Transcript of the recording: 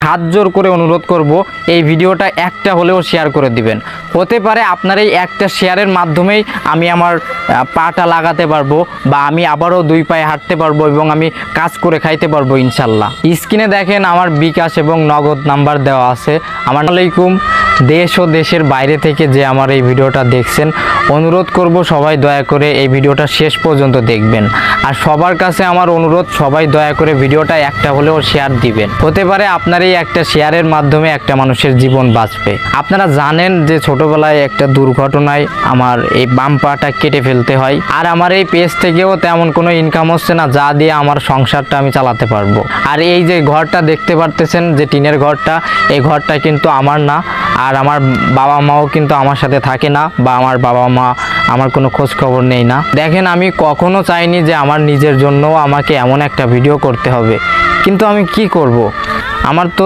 হাত জোর করে অনুরোধ করব এই ভিডিওটা একটা হলেও শেয়ার করে দিবেন। হতে পারে আপনার এই একটা শেয়ারের মাধ্যমেই আমি আমার পাটা লাগাতে পারবো, বা আমি আবারও 2 পায়ে হাঁটতে পারবো এবং আমি কাজ করে খাইতে পারবো ইনশাল্লাহ। স্ক্রিনে দেখেন আমার বিকাশ এবং নগদ নাম্বার দেওয়া আছে। আসসালামু আলাইকুম। দেশ ও দেশের বাইরে থেকে যে আমার এই ভিডিওটা দেখছেন, অনুরোধ করব সবাই দয়া করে এই ভিডিওটা শেষ পর্যন্ত দেখবেন। আর সবার কাছে আমার অনুরোধ, সবাই দয়া করে ভিডিওটা একটা হলেও শেয়ার দিবেন। হতে পারে আপনার এই একটা শেয়ারের মাধ্যমে একটা মানুষের জীবন বাঁচবে। আপনারা জানেন যে ছোটবেলায় একটা দুর্ঘটনায় আমার এই বাম পাটা কেটে ফেলতে হয়, আর আমার এই পেজ থেকেও তেমন কোনো ইনকাম হচ্ছে না যা দিয়ে আমার সংসারটা আমি চালাতে পারবো। আর এই যে ঘরটা দেখতে পারতেছেন, যে টিনের ঘরটা, এই ঘরটা কিন্তু আমার না। আর আমার বাবা মাও কিন্তু আমার সাথে থাকে না, বা আমার বাবা মা আমার কোনো খোঁজ খবর নেই না। দেখেন, আমি কখনো চাইনি যে আমার নিজের জন্য আমাকে এমন একটা ভিডিও করতে হবে, কিন্তু আমি কি করব? আমার তো